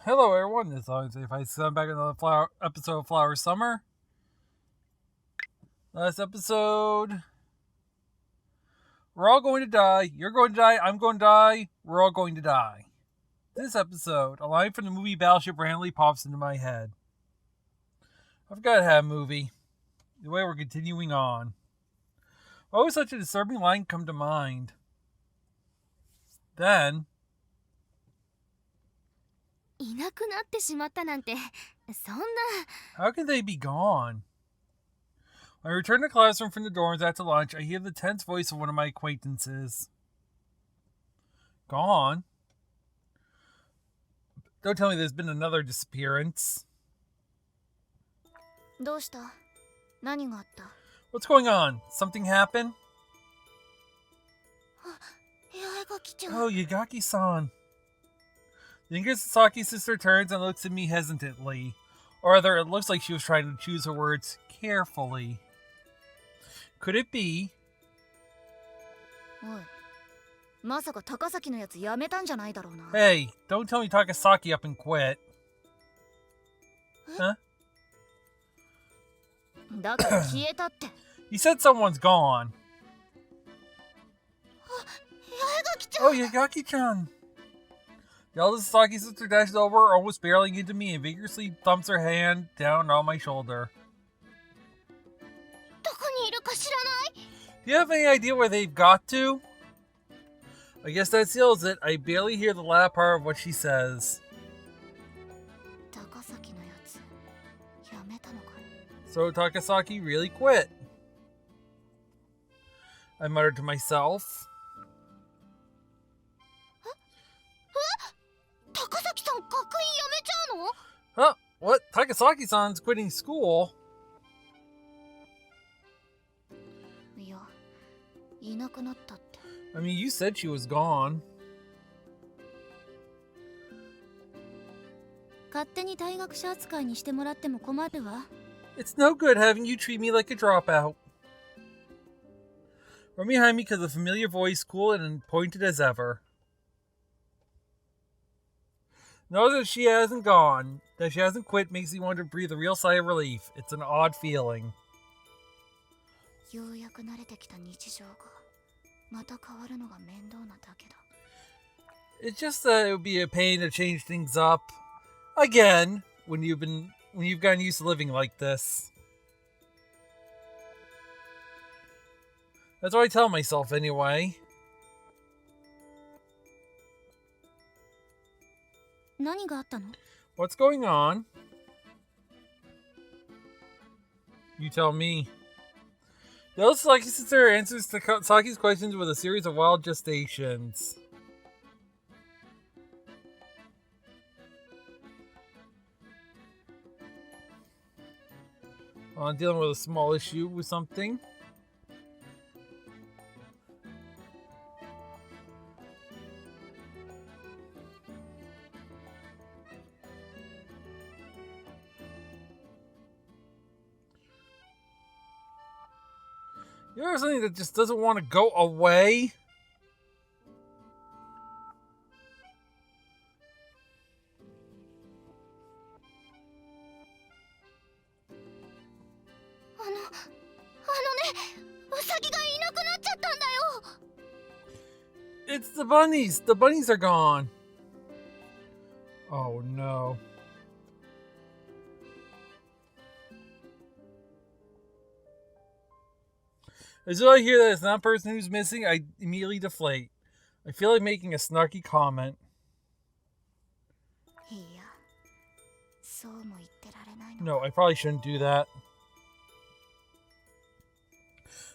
Hello, everyone. This is always if I come back in another episode of Flower Summer. Last episode, we're all going to die. You're going to die. I'm going to die. We're all going to die. This episode, a line from the movie Battleship randomly pops into my head. I forgot to have a movie. The way we're continuing on. Why would such a disturbing line come to mind? Then, いなくなってしまったなんて、そんな。 how can they be gone? When I return to the classroom from the dorms after lunch, I hear the tense voice of one of my acquaintances. Gone? Don't tell me there's been another disappearance. どうした？何があった？ What's going on? Something happened? 八重垣ちゃん。 Oh, Yagaki-san. The Sasaki sister turns and looks at me hesitantly. Or rather, it looks like she was trying to choose her words carefully. Could it be? おい、まさか高崎のやつやめたんじゃないだろうな。 Hey, don't tell me Takasaki up and quit. Huh? だから消えたって。 You said someone's gone. 八重垣ちゃん。 Oh, Yagaki-chan. The eldest Sasaki sister dashes over, almost barreling into me, and vigorously thumps her hand down on my shoulder. どこにいるか知らない？ Do you have any idea where they've got to? I guess that seals it. I barely hear the latter part of what she says. 高崎のやつやめたのか。 So Takasaki really quit. I muttered to myself. 高崎さん学院やめちゃうの？ Huh? What? Takasaki-san's quitting school? いや、いなくなったって。 I mean, you said she was gone. 勝手に退学者扱いにしてもらっても困るわ。 It's no good having you treat me like a dropout. From behind me comes a familiar voice, cool and pointed as ever. Know that she hasn't gone, that she hasn't quit makes me want to breathe a real sigh of relief. It's an odd feeling. ようやく慣れてきた日常がまた変わるのが面倒なだけだ。 It's just that it would be a pain to change things up again when you've gotten used to living like this. That's what I tell myself anyway. 何があったの？ What's going on? You tell me. The old Saki sister answers Saki's questions with a series of wild gestations. I'm dealing with a small issue with something. You know something that just doesn't want to go away? It's the bunnies! The bunnies are gone! Oh no. As soon as I hear that it's not a person who's missing, I immediately deflate. I feel like making a snarky comment. いや、そうも言ってられないの。 No, I probably shouldn't do that.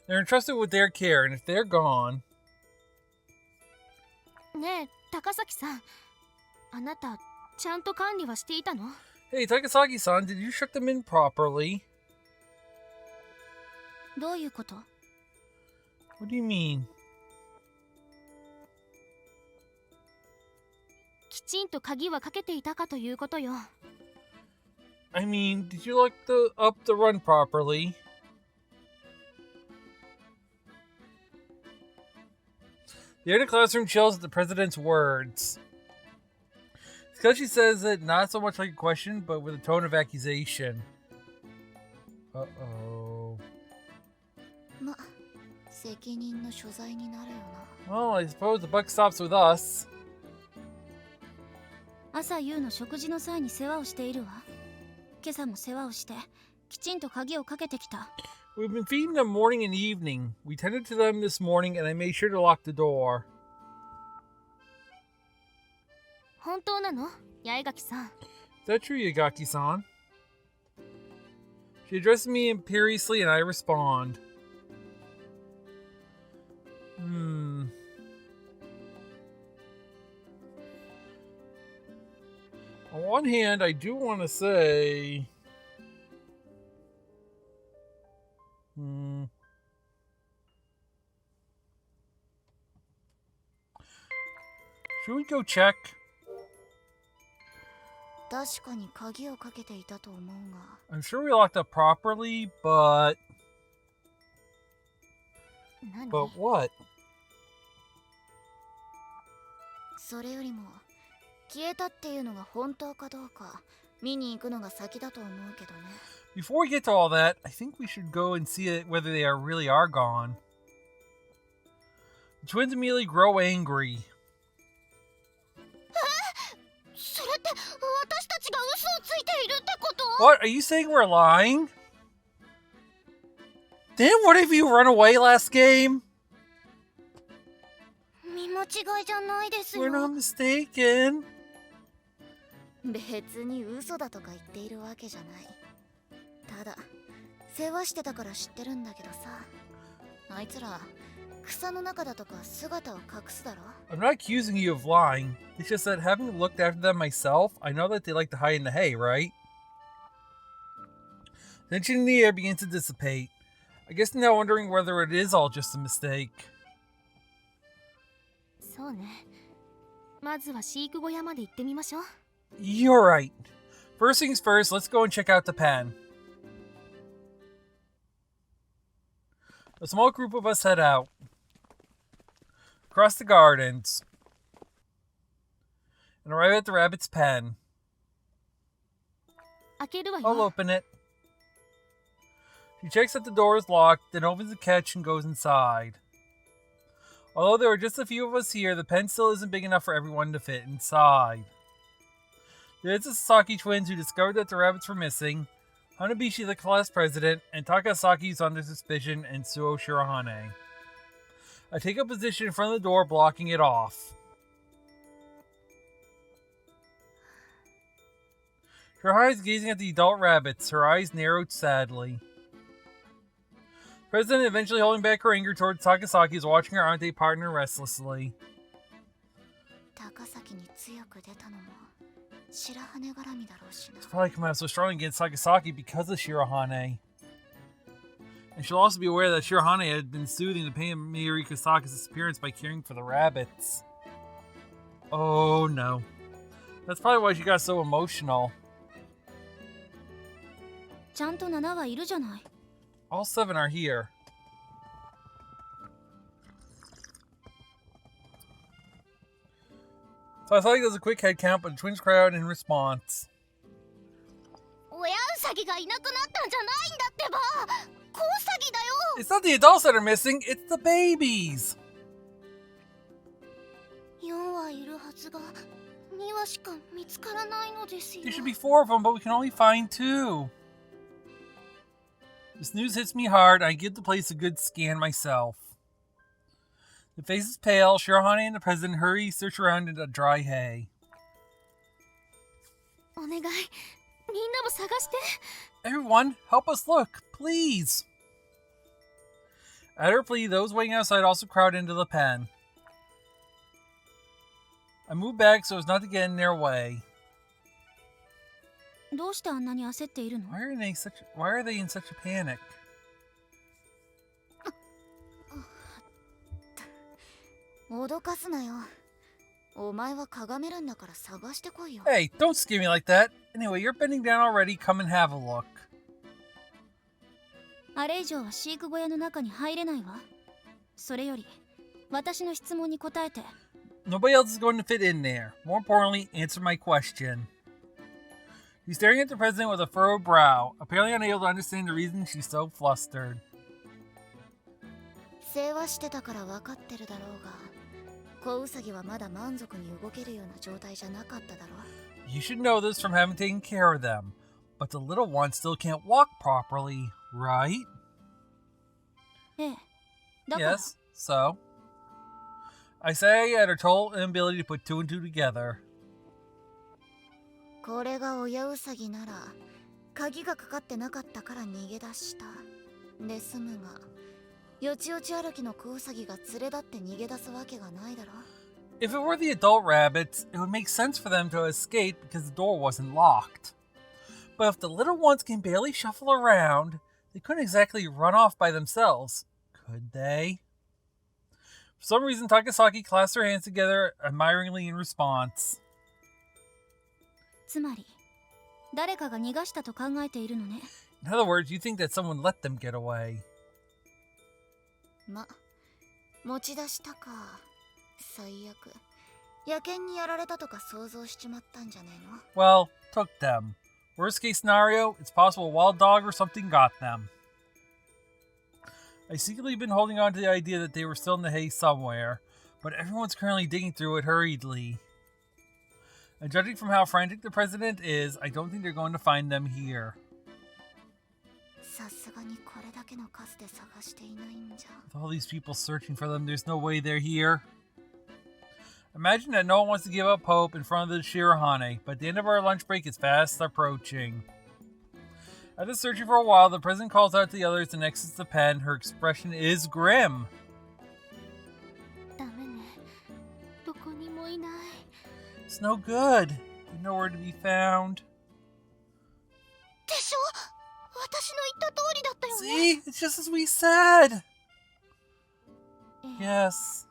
They're entrusted with their care, and if they're gone... ねえ、高崎さん。あなた、ちゃんと管理はしていたの？ Hey, Takasaki-san, did you shut them in properly? どういうこと？ What do you mean? きちんと鍵はかけていたかということよ。 I mean, did you lock up the run properly? The air in the classroom chills at the president's words. because she says it not so much like a question, but with a tone of accusation. Uh-oh. ま、責任の所在になるよな。 Well, I suppose the buck stops with us. 朝夕の食事の際に世話をしているわ。今朝も世話をしてきちんと鍵をかけてきた。 We've been feeding them morning and evening. We tended to them this morning, and I made sure to lock the door. 本当なの？八重垣さん。 Is that true, Yagaki-san? She addresses me imperiously, and I respond. On one hand, I do want to say... Should we go check? 確かに鍵をかけていたと思うが。 I'm sure we locked up properly, but... 何？ But what? それよりも消えたっていうのが本当かどうか見に行くのが先だと思うけどね。 Before we get to all that, I think we should go and see it, whether they really are gone. The twins immediately grow angry. それって私たちが嘘をついているってこと？ What? Are you saying we're lying? Didn't one of you run away last game? 見間違いじゃないですよ。 We're not mistaken. 別に嘘だとか言っているわけじゃない。ただ世話してたから知ってるんだけどさ、あいつら草の中だとか姿を隠すだろ。 I'm not accusing you of lying. It's just that having looked after them myself, I know that they like to hide in the hay, right? Tension in the air begins to dissipate. I guess now wondering whether it is all just a mistake. そうね。まずは飼育小屋まで行ってみましょう。 You're right. First things first, let's go and check out the pen. A small group of us head out. Across the gardens. And arrive at the rabbit's pen. 開けるわ I'll よ。 open it. She checks that the door is locked, then opens the catch and goes inside. Although there are just a few of us here, the pen still isn't big enough for everyone to fit inside. There's the Sasaki twins who discovered that the rabbits were missing, Hanabishi the class president, and Takasaki is under suspicion, and Suo Shirahane. I take a position in front of the door, blocking it off. Shirahane is gazing at the adult rabbits, her eyes narrowed sadly. The president, eventually holding back her anger towards Takasaki, is watching her Amitae partner restlessly. 高崎に強く出たのも白羽絡みだろうしな。 It's probably come out so strong against Takasaki because of Shirahane. And she'll also be aware that Shirahane had been soothing the pain of Mayuri Kasaka's disappearance by caring for the rabbits. Oh no. That's probably why she got so emotional. ちゃんと7はいるじゃない。 All 7 are here. So I thought he does a quick head count, but the twins cry out in response. 親ウサギがいなくなったんじゃないんだってば。子ウサギだよ。 It's not the adults that are missing, it's the babies! 4はいるはずが2羽しか見つからないのですよ。 There should be 4 of them, but we can only find 2. This news hits me hard, and I give the place a good scan myself. The face is pale, Shirahane and the president hurry search around in the dry hay. お願い。みんなも探して。 Everyone, help us look, please! At her plea, those waiting outside also crowd into the pen. I move back so as not to get in their way. どうしてあんなに焦っているの？ Why are they in such a panic? 脅かすなよ。お前は鏡めるんだから探してこいよ。 Hey, don't scare me like that. Anyway, you're bending down already. Come and have a look. あれ以上は飼育小屋の中に入れないわ。それより私の質問に答えて。Nobody else is going to fit in there. More importantly, answer my question. She's staring at the president with a furrowed brow, apparently unable to understand the reason she's so flustered. 世話してたから分かってるだろうが、子ウサギはまだ満足に動けるような状態じゃなかっただろう。 You should know this from having taken care of them, but the little one still can't walk properly, right? ええ。だから。 Yes, so? I say at her total inability to put two and two together. これが親ウサギなら、鍵がかかってなかったから逃げ出した。で済むが、よちよち歩きの子ウサギが連れ立って逃げ出すわけがないだろ。 If it were the adult rabbits, it would make sense for them to escape because the door wasn't locked. But if the little ones can barely shuffle around, they couldn't exactly run off by themselves, could they? For some reason, Takasaki clasped her hands together admiringly in response. つまり、誰かが逃がしたと考えているのね。 In other words, you think that someone let them get away. ま、持ち出したか。最悪。野犬にやられたとか想像しちまったんじゃねえの？ Well, took them. Worst case scenario, it's possible a wild dog or something got them. I secretly been holding on to the idea that they were still in the hay somewhere, but everyone's currently digging through it hurriedly. And judging from how frantic the president is, I don't think they're going to find them here. さすがにこれだけの数で探していないんじゃ。 With all these people searching for them, there's no way they're here. Imagine that no one wants to give up hope in front of the Shirahane, but the end of our lunch break is fast approaching. After searching for a while, the president calls out to the others and exits the pen. Her expression is grim. ダメね。どこにもいない。 It's no good. They're nowhere to be found. でしょ？私の言った通りだったよね。 See? It's just as we said. ええ。 Yes.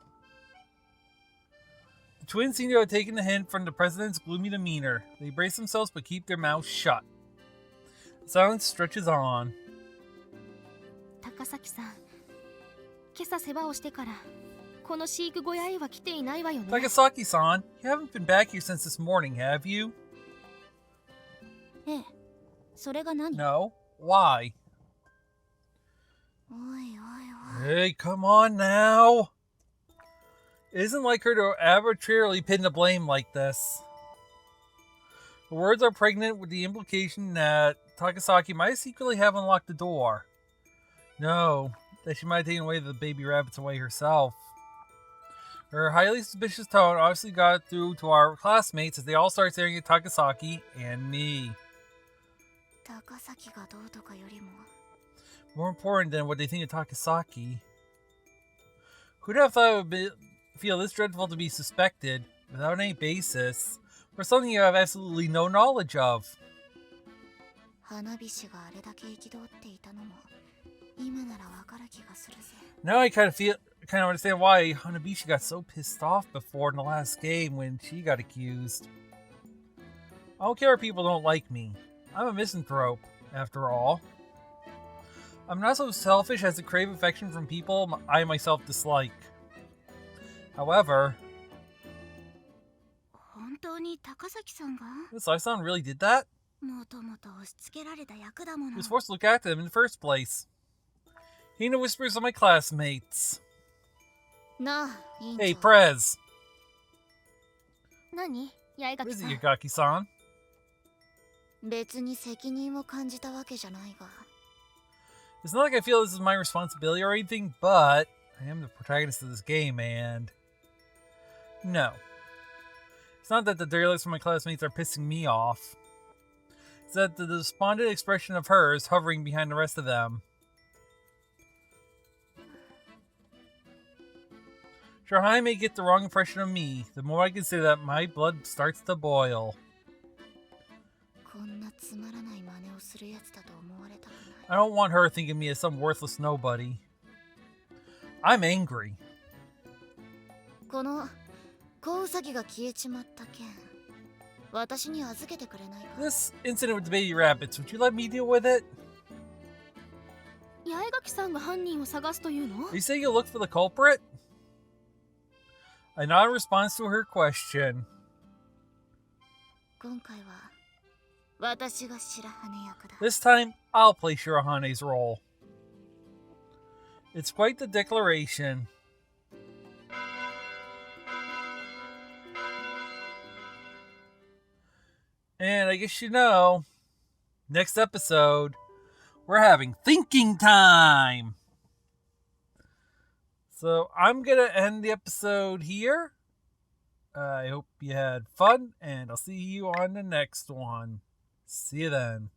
The twins seem to have taken the hint from the president's gloomy demeanor. They brace themselves but keep their mouths shut. The silence stretches on. 高崎さん、今朝世話をしてから、この飼育小屋へは来ていないわよね。 Takasaki-san, you haven't been back here since this morning, have you? ええ。それが何？ No. Why? おいおいおい。 Hey, come on now. It isn't like her to arbitrarily pin the blame like this. Her words are pregnant with the implication that Takasaki might secretly have unlocked the door. No, that she might have taken away the baby rabbits away herself. Her highly suspicious tone obviously got through to our classmates as they all start staring at Takasaki and me. 高崎がどうとかよりも。 More important than what they think of Takasaki. Who'd have thought it would feel this dreadful to be suspected, without any basis, for something you have absolutely no knowledge of? 花火師があれだけ憤っていたのも、今ならわかる気がするぜ。 Now I kind of understand why Hanabishi got so pissed off before in the last game when she got accused. I don't care if people don't like me. I'm a misanthrope, after all. I'm not so selfish as to crave affection from people I myself dislike. However, 本当に高崎さんが？ this Sai-san really did that? もともと押し付けられた役だも He の。 was forced to look after them in the first place. Hina whispers of my classmates. なあ、委員長。 Hey, Prez. 何？八重 What 垣 is さ it, ん。 Yagaki-san? 別に責任を感じたわけじゃないが。 It's not like I feel this is my responsibility or anything, but I am the protagonist of this game, and... No. It's not that the derelicts from my classmates are pissing me off. It's that the despondent expression of hers hovering behind the rest of them. Sure, I may get the wrong impression of me. The more I consider that, my blood starts to boil. こんなつまらない真似をするやつだと思われたくない。 I don't want her thinking me as some worthless nobody. I'm angry. この子ウサギが消えちまった件、私に預けてくれないか？ This incident with the baby rabbits, would you let me deal with it? 八重垣さんが犯人を探すというの？ Are you saying you'll look for the culprit? A non-response to her question. 今回は私が白羽役だ。 This time, I'll play Shirahane's role. It's quite the declaration. And I guess you know, next episode, we're having thinking time. So I'm going to end the episode here. I hope you had fun, and I'll see you on the next one. See you then.